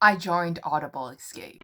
I joined Audible Escape.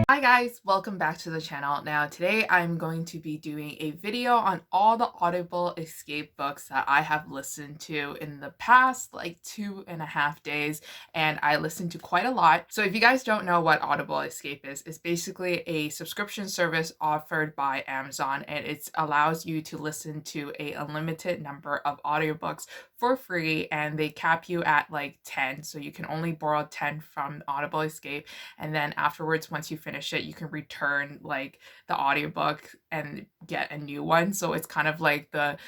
Hi guys, welcome back to the channel. Now today I'm going to be doing a video on all the Audible Escape books that I have listened to in the past like 2.5 days, and I listened to quite a lot. So if you guys don't know what Audible Escape is, it's basically a subscription service offered by Amazon, and it allows you to listen to a unlimited number of audiobooks for free, and they cap you at like 10, so you can only borrow 10 from Audible Escape, and then afterwards, once you finish it, you can return like the audiobook and get a new one. So it's kind of like the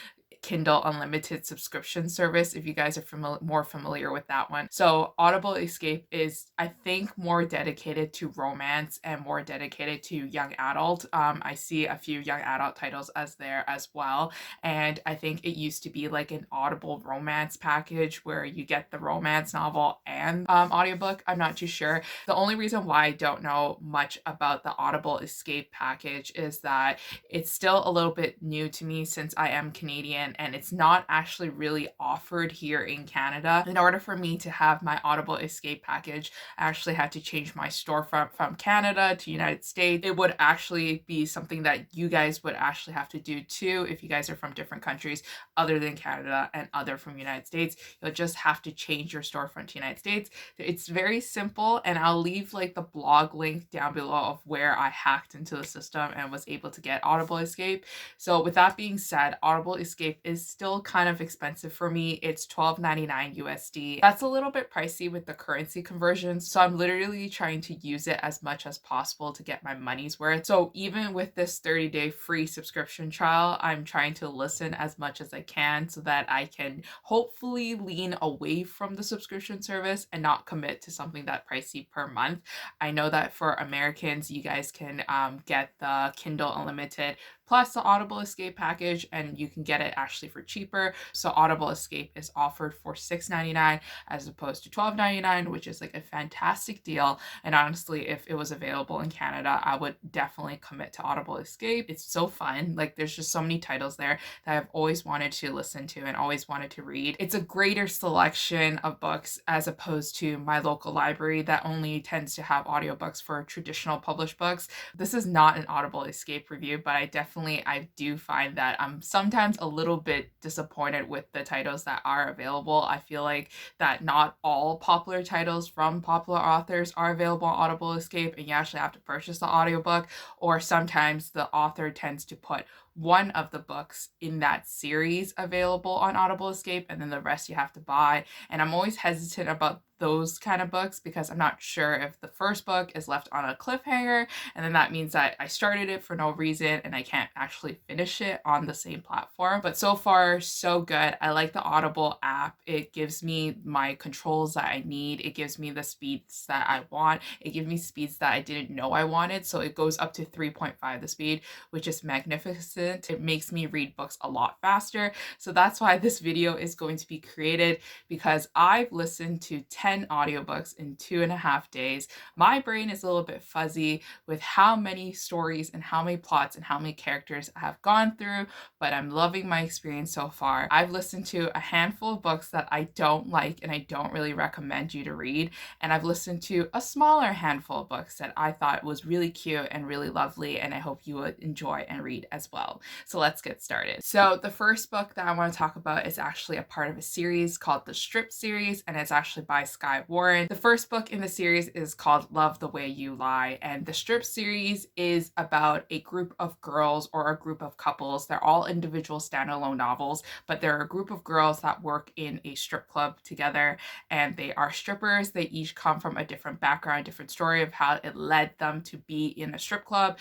Kindle Unlimited subscription service, if you guys are more familiar with that one. So Audible Escape is, I think, more dedicated to romance and more dedicated to young adult. I see a few young adult titles as there as well, and I think it used to be like an Audible romance package where you get the romance novel and audiobook. I'm not too sure. The only reason why I don't know much about the Audible Escape package is that it's still a little bit new to me since I am Canadian, and it's not actually really offered here in Canada. In order for me to have my Audible Escape package, I actually had to change my storefront from Canada to United States. It would actually be something that you guys would actually have to do too if you guys are from different countries other than Canada and other from United States. You'll just have to change your storefront to United States. It's very simple, and I'll leave like the blog link down below of where I hacked into the system and was able to get Audible Escape. So with that being said, Audible Escape is still kind of expensive for me. It's $12.99 USD. That's a little bit pricey with the currency conversion, so I'm literally trying to use it as much as possible to get my money's worth. So even with this 30-day free subscription trial, I'm trying to listen as much as I can so that I can hopefully lean away from the subscription service and not commit to something that pricey per month. I know that for Americans, you guys can get the Kindle Unlimited plus the Audible Escape package, and you can get it actually for cheaper. So Audible Escape is offered for $6.99 as opposed to $12.99, which is like a fantastic deal. And honestly, if it was available in Canada, I would definitely commit to Audible Escape. It's so fun. Like, there's just so many titles there that I've always wanted to listen to and always wanted to read. It's a greater selection of books as opposed to my local library that only tends to have audiobooks for traditional published books. This is not an Audible Escape review, but I do find that I'm sometimes a little bit disappointed with the titles that are available. I feel like that not all popular titles from popular authors are available on Audible Escape, and you actually have to purchase the audiobook, or sometimes the author tends to put one of the books in that series available on Audible Escape, and then the rest you have to buy. And I'm always hesitant about those kind of books because I'm not sure if the first book is left on a cliffhanger, and then that means that I started it for no reason and I can't actually finish it on the same platform. But so far, so good. I like the Audible app. It gives me my controls that I need. It gives me the speeds that I want. It gives me speeds that I didn't know I wanted. So it goes up to 3.5 the speed, which is magnificent. It makes me read books a lot faster. So that's why this video is going to be created, because I've listened to 10 audiobooks in 2.5 days. My brain is a little bit fuzzy with how many stories and how many plots and how many characters I have gone through, but I'm loving my experience so far. I've listened to a handful of books that I don't like and I don't really recommend you to read, and I've listened to a smaller handful of books that I thought was really cute and really lovely, and I hope you would enjoy and read as well. So let's get started. So the first book that I want to talk about is actually a part of a series called the Strip series, and it's actually by SKYE. The first book in the series is called Love the Way You Lie, and the Strip series is about a group of girls or a group of couples. They're all individual standalone novels, but they're a group of girls that work in a strip club together, and they are strippers. They each come from a different background, different story of how it led them to be in a strip club.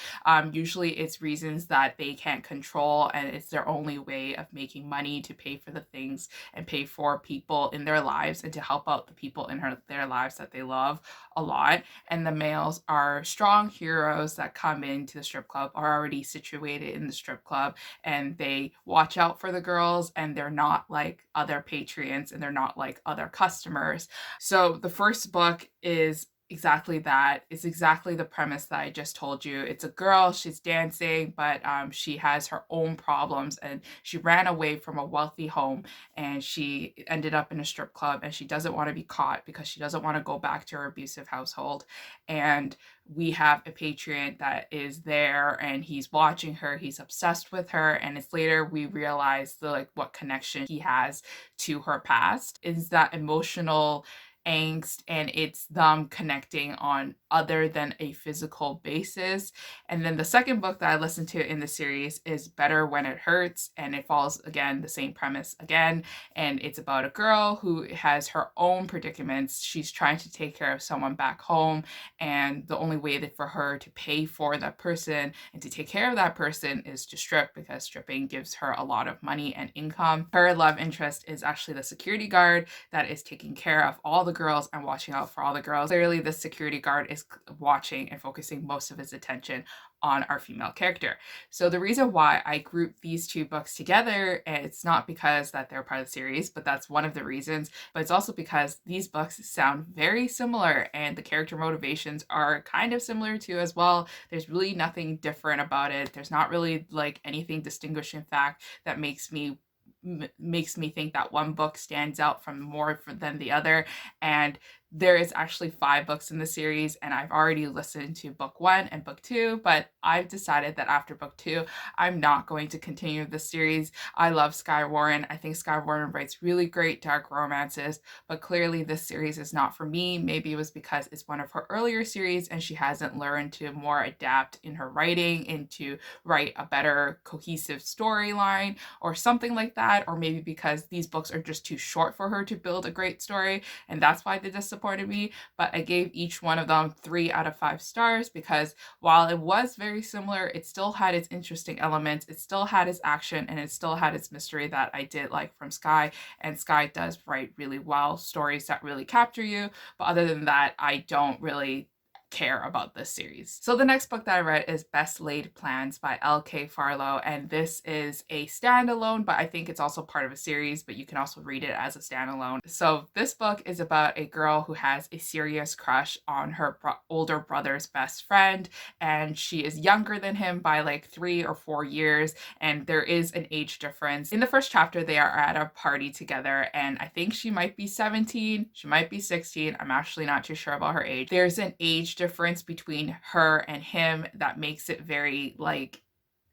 Usually it's reasons that they can't control, and it's their only way of making money to pay for the things and pay for people in their lives and to help out the people in their lives that they love a lot. And the males are strong heroes that come into the strip club, are already situated in the strip club, and they watch out for the girls, and they're not like other patrons and they're not like other customers. So the first book is exactly that. It's exactly the premise that I just told you. It's a girl, she's dancing, but she has her own problems, and she ran away from a wealthy home, and she ended up in a strip club, and she doesn't want to be caught because she doesn't want to go back to her abusive household. And we have a patron that is there, and he's watching her, he's obsessed with her, and it's later we realize the like what connection he has to her past is that emotional angst, and it's them connecting on other than a physical basis. And then the second book that I listened to in the series is Better When It Hurts, and it follows again the same premise again, and it's about a girl who has her own predicaments. She's trying to take care of someone back home, and the only way that for her to pay for that person and to take care of that person is to strip, because stripping gives her a lot of money and income. Her love interest is actually the security guard that is taking care of all the girls and watching out for all the girls. Clearly, the security guard is watching and focusing most of his attention on our female character. So the reason why I group these two books together, it's not because that they're part of the series, but that's one of the reasons, but it's also because these books sound very similar and the character motivations are kind of similar too as well. There's really nothing different about it. There's not really like anything distinguishing fact that makes me think that one book stands out from more than the other. And there is actually 5 books in the series, and I've already listened to book 1 and book 2, but I've decided that after book 2 I'm not going to continue the series. I love SKYE Warren. I think SKYE Warren writes really great dark romances, but clearly this series is not for me. Maybe it was because it's one of her earlier series and she hasn't learned to more adapt in her writing and to write a better cohesive storyline or something like that, or maybe because these books are just too short for her to build a great story, and that's why they disappointed me. But I gave each one of them 3 out of 5 stars because while it was very similar, it still had its interesting elements, it still had its action, and it still had its mystery that I did like from SKYE. And SKYE does write really well stories that really capture you, but other than that, I don't really care about this series. So the next book that I read is Best Laid Plans by L.K. Farlow, and this is a standalone, but I think it's also part of a series, but you can also read it as a standalone. So this book is about a girl who has a serious crush on her older brother's best friend, and she is younger than him by like 3 or 4 years, and there is an age difference. In the first chapter, they are at a party together, and I think she might be 17, she might be 16, I'm actually not too sure about her age. There's an age difference between her and him that makes it very like,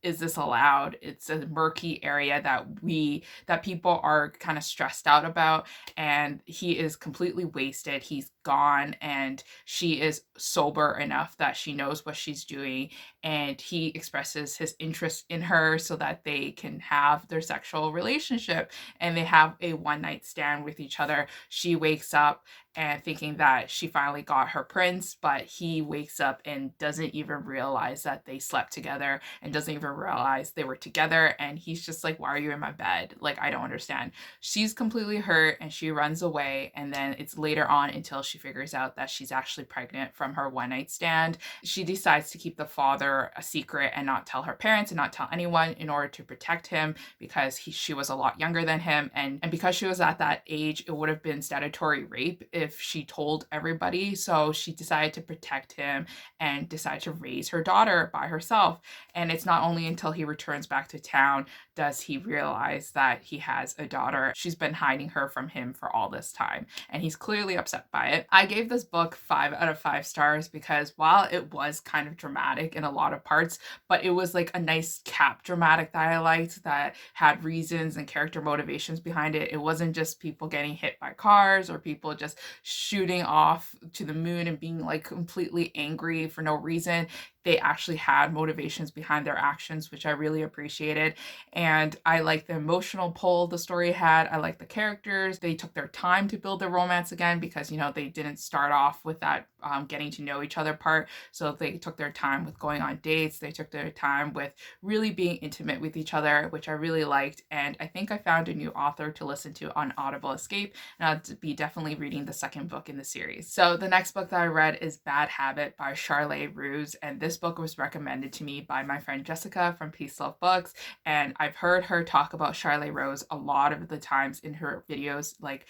is this allowed? It's a murky area that people are kind of stressed out about, and he is completely wasted. He's gone, and she is sober enough that she knows what she's doing, and he expresses his interest in her so that they can have their sexual relationship, and they have a one-night stand with each other. She wakes up and thinking that she finally got her prince, but he wakes up and doesn't even realize that they slept together and doesn't even realize they were together, and he's just like, why are you in my bed? Like, I don't understand. She's completely hurt and she runs away, and then it's later on until she figures out that she's actually pregnant from her one-night stand. She decides to keep the father a secret and not tell her parents and not tell anyone in order to protect him, because she was a lot younger than him, and because she was at that age, it would have been statutory rape if she told everybody. So she decided to protect him and decided to raise her daughter by herself. And it's not only until he returns back to town does he realize that he has a daughter. She's been hiding her from him for all this time, and he's clearly upset by it. I gave this book 5 out of 5 stars because while it was kind of dramatic in a lot of parts, but it was like a nice cap dramatic that I liked, that had reasons and character motivations behind it. It wasn't just people getting hit by cars or people just shooting off to the moon and being like completely angry for no reason. They actually had motivations behind their actions, which I really appreciated. And I like the emotional pull the story had. I like the characters. They took their time to build their romance again because, you know, they didn't start off with that getting to know each other part. So they took their time with going on dates. They took their time with really being intimate with each other, which I really liked. And I think I found a new author to listen to on Audible Escape, and I'll be definitely reading the second book in the series. So the next book that I read is Bad Habit by Charlotte Ruse, and this book was recommended to me by my friend Jessica from Peace Love Books, and I've heard her talk about Charlotte Ruse a lot of the times in her videos, like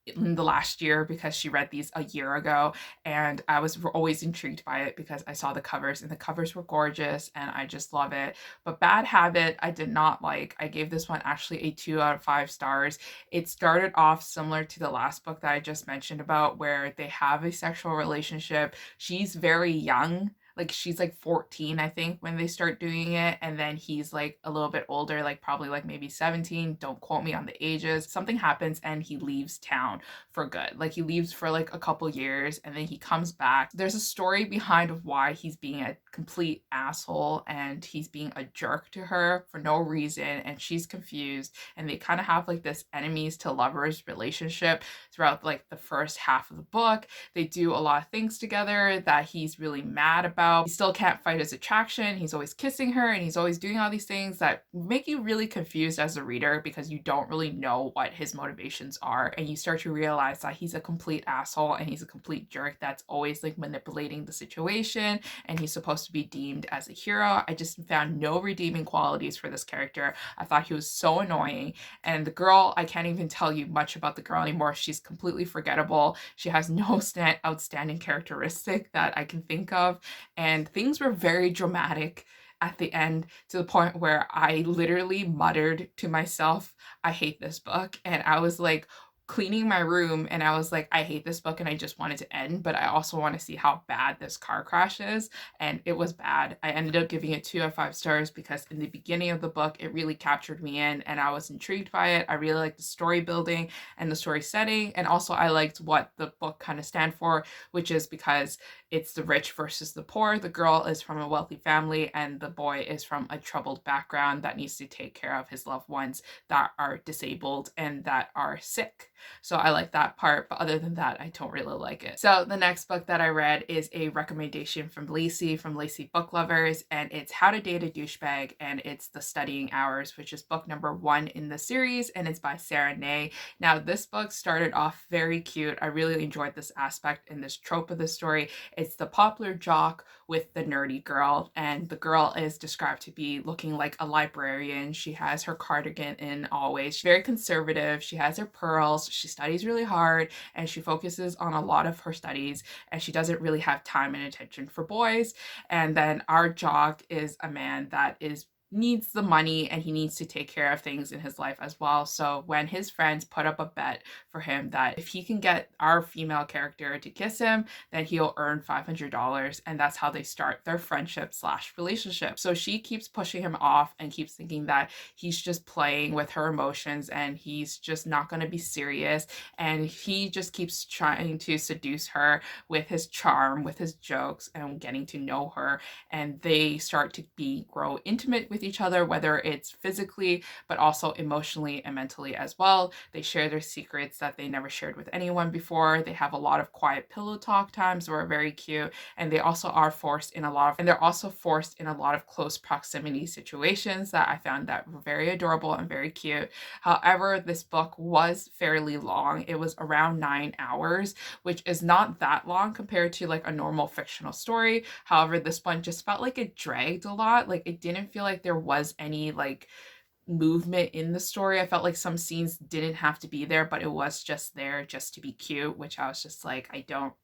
in the last year because she read these a year ago, and I was always intrigued by it because I saw the covers and the covers were gorgeous and I just love it. But Bad Habit, I did not like. I gave this one actually a 2 out of 5 stars. It started off similar to the last book that I just mentioned about, where they have a sexual relationship. She's very young, like she's like 14 I think when they start doing it, and then he's like a little bit older, like probably like maybe 17, don't quote me on the ages. Something happens and he leaves town for good. Like he leaves for like a couple years and then he comes back. There's a story behind of why he's being a complete asshole and he's being a jerk to her for no reason, and she's confused, and they kind of have like this enemies to lovers relationship throughout like the first half of the book. They do a lot of things together that he's really mad about. He still can't fight his attraction. He's always kissing her and he's always doing all these things that make you really confused as a reader because you don't really know what his motivations are. And you start to realize that he's a complete asshole and he's a complete jerk that's always like manipulating the situation, and he's supposed to be deemed as a hero. I just found no redeeming qualities for this character. I thought he was so annoying. And the girl, I can't even tell you much about the girl anymore. She's completely forgettable. She has no outstanding characteristic that I can think of. And things were very dramatic at the end, to the point where I literally muttered to myself, I hate this book. And I was like, cleaning my room and I was like, I hate this book and I just want it to end, but I also want to see how bad this car crash is. And it was bad. I ended up giving it 2 out of 5 stars because in the beginning of the book, it really captured me in and I was intrigued by it. I really liked the story building and the story setting. And also I liked what the book kind of stand for, which is because it's the rich versus the poor. The girl is from a wealthy family and the boy is from a troubled background that needs to take care of his loved ones that are disabled and that are sick. So I like that part, but other than that, I don't really like it. So the next book that I read is a recommendation from Lacey Book Lovers, and it's How to Date a Douchebag, and it's The Studying Hours, which is book number 1 in the series, and it's by Sarah Ney. Now, this book started off very cute. I really enjoyed this aspect and this trope of the story. It's the popular jock with the nerdy girl, and the girl is described to be looking like a librarian. She has her cardigan in always. She's very conservative. She has her pearls. She studies really hard and she focuses on a lot of her studies, and she doesn't really have time and attention for boys. And then our jock is a man that needs the money and he needs to take care of things in his life as well. So when his friends put up a bet for him that if he can get our female character to kiss him, then he'll earn $500, and that's how they start their friendship slash relationship. So she keeps pushing him off and keeps thinking that he's just playing with her emotions and he's just not going to be serious, and he just keeps trying to seduce her with his charm, with his jokes, and getting to know her, and they start to grow intimate with each other, whether it's physically but also emotionally and mentally as well. They share their secrets that they never shared with anyone before. They have a lot of quiet pillow talk times that are very cute, and they also are forced in a lot of close proximity situations that I found that were very adorable and very cute. However, this book was fairly long. It was around 9 hours, which is not that long compared to like a normal fictional story. However, this one just felt like it dragged a lot. Like it didn't feel like there was any like movement in the story. I felt like some scenes didn't have to be there, but it was just there just to be cute, which I was just like, I don't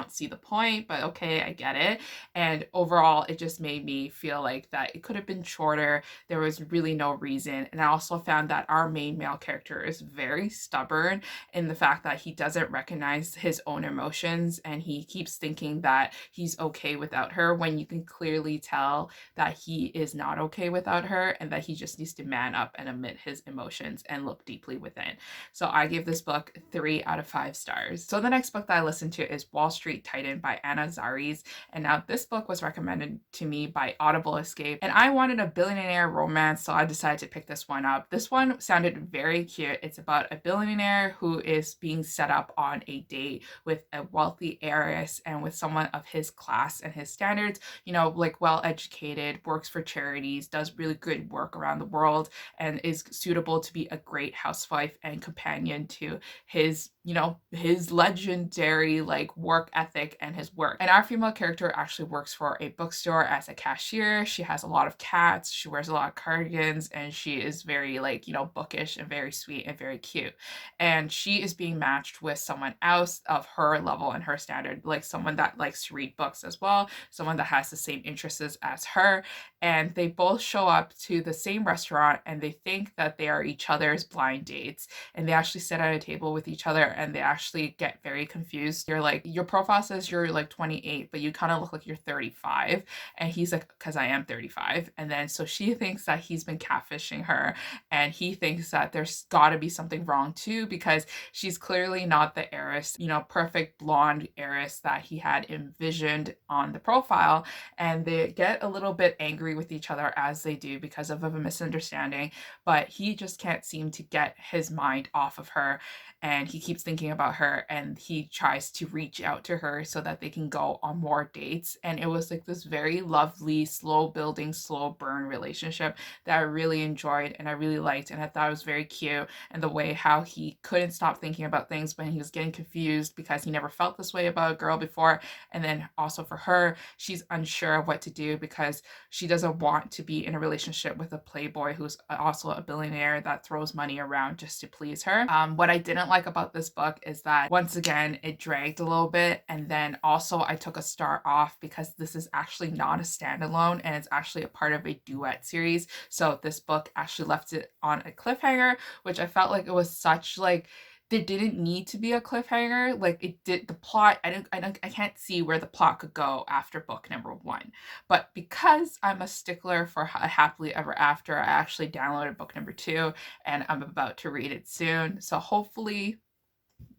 see the point, but okay, I get it. And overall, it just made me feel like that it could have been shorter. There was really no reason. And I also found that our main male character is very stubborn in the fact that he doesn't recognize his own emotions and he keeps thinking that he's okay without her, when you can clearly tell that he is not okay without her and that he just needs to man up and admit his emotions and look deeply within. So I give this book 3 out of 5 stars. So the next book that I listened to is Wall Street Titan by Anna ZAIRES. And now this book was recommended to me by Audible Escape, and I wanted a billionaire romance, so I decided to pick this one up. This one sounded very cute. It's about a billionaire who is being set up on a date with a wealthy heiress and with someone of his class and his standards, you know, like well educated, works for charities, does really good work around the world, and is suitable to be a great housewife and companion to his, you know, his legendary like work work ethic and his work. And our female character actually works for a bookstore as a cashier. She has a lot of cats, she wears a lot of cardigans, and she is very, like, you know, bookish and very sweet and very cute. And she is being matched with someone else of her level and her standard, like someone that likes to read books as well, someone that has the same interests as her. And they both show up to the same restaurant and they think that they are each other's blind dates. And they actually sit at a table with each other and they actually get very confused. You're like, your profile says you're like 28, but you kind of look like you're 35. And he's like, because I am 35. And then so she thinks that he's been catfishing her, and he thinks that there's got to be something wrong too, because she's clearly not the heiress, you know, perfect blonde heiress that he had envisioned on the profile. And they get a little bit angry with each other, as they do, because of a misunderstanding, but he just can't seem to get his mind off of her, and he keeps thinking about her, and he tries to reach out to her so that they can go on more dates. And it was like this very lovely, slow building, slow burn relationship that I really enjoyed and I really liked, and I thought it was very cute. And the way how he couldn't stop thinking about things when he was getting confused because he never felt this way about a girl before. And then also for her, she's unsure of what to do because she doesn't want to be in a relationship with a playboy who's also a billionaire that throws money around just to please her. What I didn't like about this book is that, once again, it dragged a little bit. And then also I took a star off because this is actually not a standalone, and it's actually a part of a duet series. So this book actually left it on a cliffhanger, which I felt like it was such, like, there didn't need to be a cliffhanger. Like, it did, the plot, I can't see where the plot could go after book number 1. But because I'm a stickler for a happily ever after, I actually downloaded book number 2 and I'm about to read it soon. So hopefully,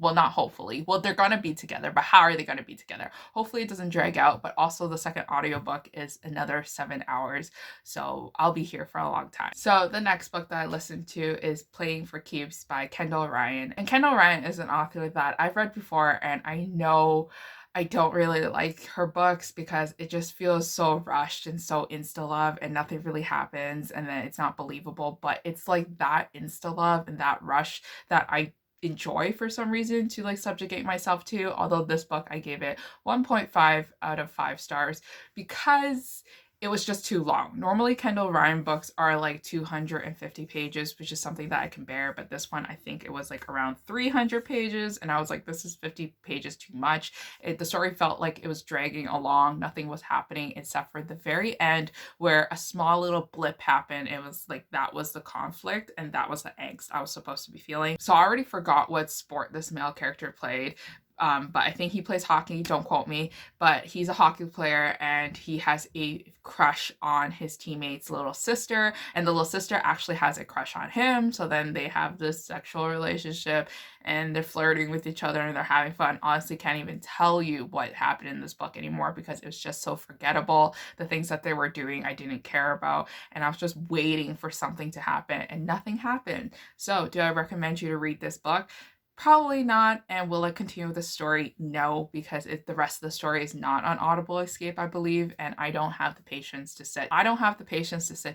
well, not hopefully, well, they're gonna be together, but how are they gonna be together? Hopefully it doesn't drag out, but also the second audiobook is another 7 hours, so I'll be here for a long time. So the next book that I listened to is Playing for Keeps by Kendall Ryan. And Kendall Ryan is an author that I've read before, and I know I don't really like her books because it just feels so rushed and so insta love, and nothing really happens, and then it's not believable. But it's like that insta love and that rush that I enjoy for some reason to, like, subjugate myself to. Although this book, I gave it 1.5 out of 5 stars because it was just too long. Normally Kendall Ryan books are like 250 pages, which is something that I can bear, but this one, I think it was like around 300 pages, and I was like, this is 50 pages too much. The story felt like it was dragging along. Nothing was happening except for the very end, where a small little blip happened. It was like, that was the conflict and that was the angst I was supposed to be feeling. So I already forgot what sport this male character played, but I think he plays hockey, don't quote me, but he's a hockey player and he has a crush on his teammate's little sister, and the little sister actually has a crush on him. So then they have this sexual relationship and they're flirting with each other and they're having fun. Honestly, can't even tell you what happened in this book anymore because it was just so forgettable. The things that they were doing, I didn't care about, and I was just waiting for something to happen and nothing happened. So do I recommend you to read this book? Probably not. And will I continue with the story? No, because the rest of the story is not on Audible Escape, I believe, and I don't have the patience to sit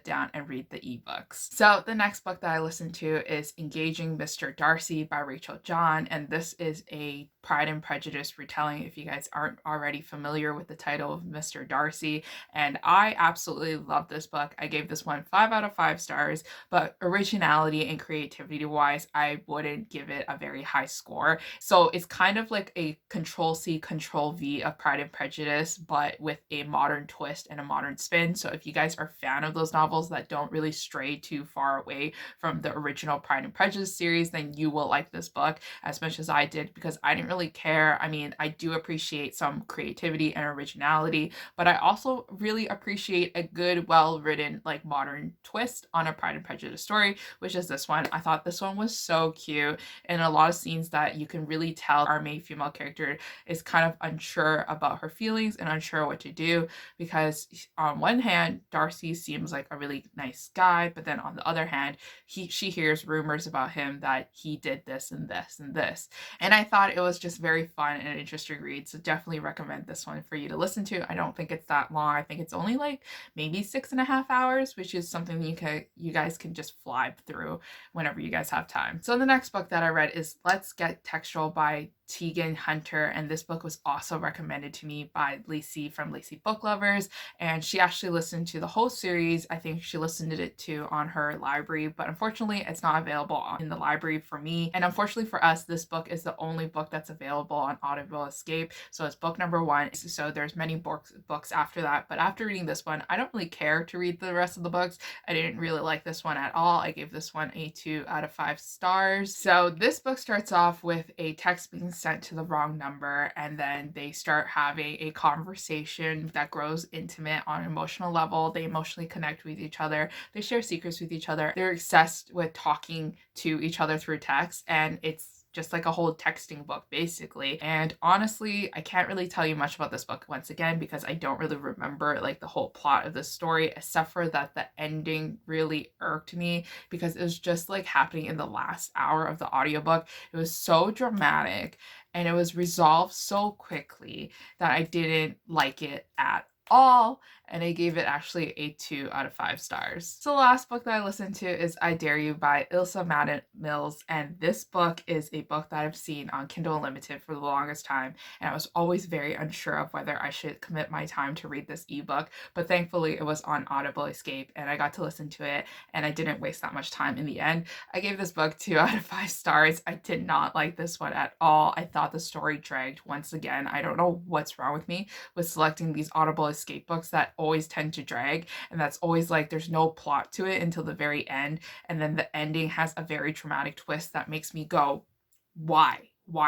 down and read the ebooks. So the next book that I listened to is Engaging Mr. Darcy by Rachel John, and this is a Pride and Prejudice retelling, if you guys aren't already familiar with the title of Mr. Darcy. And I absolutely love this book. I gave this one 5 out of 5 stars, but originality and creativity wise, I wouldn't give it a very high score. So it's kind of like a Control-C, Control-V of Pride and Prejudice, but with a modern twist and a modern spin. So if you guys are a fan of those novels that don't really stray too far away from the original Pride and Prejudice series, then you will like this book as much as I did, because I didn't really care. I mean, I do appreciate some creativity and originality, but I also really appreciate a good, well-written, like, modern twist on a Pride and Prejudice story, which is this one. I thought this one was so cute, and a lot of scenes that you can really tell our main female character is kind of unsure about her feelings and unsure what to do, because on one hand, Darcy seems like a really nice guy, but then on the other hand, she hears rumors about him that he did this and this and this. And I thought it was just very fun and an interesting read, so definitely recommend this one for you to listen to. I don't think it's that long. I think it's only like maybe 6.5 hours, which is something you guys can just fly through whenever you guys have time. So the next book that I read is Let's Get Textual by TEAGAN Hunter, and this book was also recommended to me by Lacey from Lacey Book Lovers, and she actually listened to the whole series. I think she listened to it too on her library, but unfortunately it's not available in the library for me, and unfortunately for us, this book is the only book that's available on Audible Escape, so it's book number 1. So there's many books after that, but after reading this one, I don't really care to read the rest of the books. I didn't really like this one at all. I gave this one a 2 out of 5 stars. So this book starts off with a text being sent to the wrong number, and then they start having a conversation that grows intimate on an emotional level. They emotionally connect with each other. They share secrets with each other. They're obsessed with talking to each other through text, and it's just like a whole texting book basically. And honestly, I can't really tell you much about this book once again because I don't really remember like the whole plot of the story, except for that the ending really irked me because it was just like happening in the last hour of the audiobook. It was so dramatic and it was resolved so quickly that I didn't like it at all, and I gave it actually a 2 out of 5 stars. So the last book that I listened to is I Dare You by Ilsa Madden Mills, and this book is a book that I've seen on Kindle Unlimited for the longest time, and I was always very unsure of whether I should commit my time to read this ebook, but thankfully it was on Audible Escape and I got to listen to it, and I didn't waste that much time in the end. I gave this book 2 out of 5 stars. I did not like this one at all. I thought the story dragged once again. I don't know what's wrong with me with selecting these Audible Escape books that always tend to drag, and that's always like there's no plot to it until the very end, and then the ending has a very traumatic twist that makes me go, why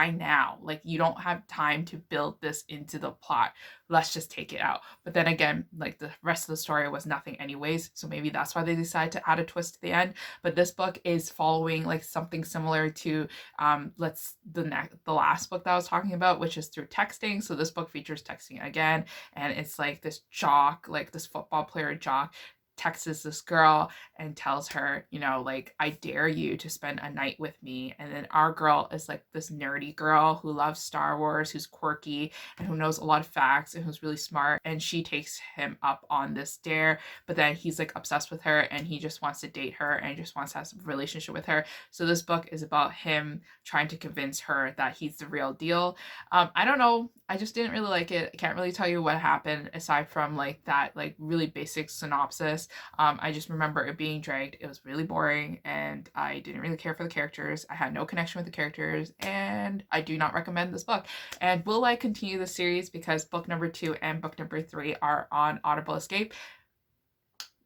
now? Like, you don't have time to build this into the plot. Let's just take it out. But then again, like the rest of the story was nothing anyways, so maybe that's why they decided to add a twist at the end. But this book is following like something similar to the last book that I was talking about, which is through texting. So this book features texting again, and it's like this jock, like this football player jock, texts this girl and tells her, you know, like, I dare you to spend a night with me. And then our girl is like this nerdy girl who loves Star Wars, who's quirky and who knows a lot of facts and who's really smart. And she takes him up on this dare, but then he's like obsessed with her and he just wants to date her and just wants to have a relationship with her. So this book is about him trying to convince her that he's the real deal. I don't know. I just didn't really like it. I can't really tell you what happened aside from like that like really basic synopsis. I just remember it being dragged. It was really boring and I didn't really care for the characters. I had no connection with the characters and I do not recommend this book. And will I continue the series because book number 2 and book number 3 are on Audible Escape?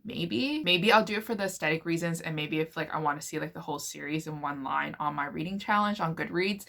Maybe I'll do it for the aesthetic reasons, and maybe if like I want to see like the whole series in one line on my reading challenge on Goodreads.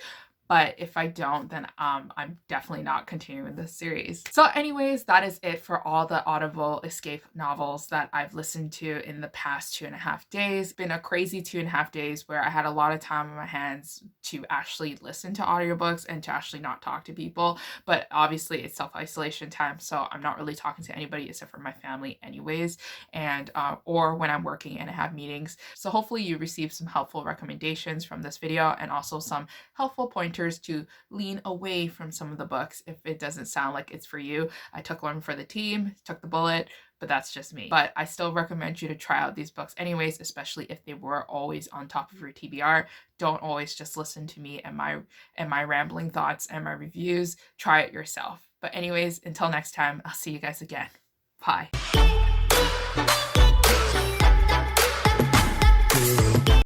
But if I don't, then I'm definitely not continuing this series. So anyways, that is it for all the Audible Escape novels that I've listened to in the past 2.5 days. It's been a crazy 2.5 days where I had a lot of time on my hands to actually listen to audiobooks and to actually not talk to people. But obviously it's self-isolation time, so I'm not really talking to anybody except for my family anyways, and or when I'm working and I have meetings. So hopefully you receive some helpful recommendations from this video and also some helpful pointers to lean away from some of the books if it doesn't sound like it's for you. I took one for the team, took the bullet, but that's just me. But I still recommend you to try out these books anyways, especially if they were always on top of your TBR. Don't always just listen to me and my rambling thoughts and my reviews. Try it yourself. But anyways, until next time, I'll see you guys again. Bye.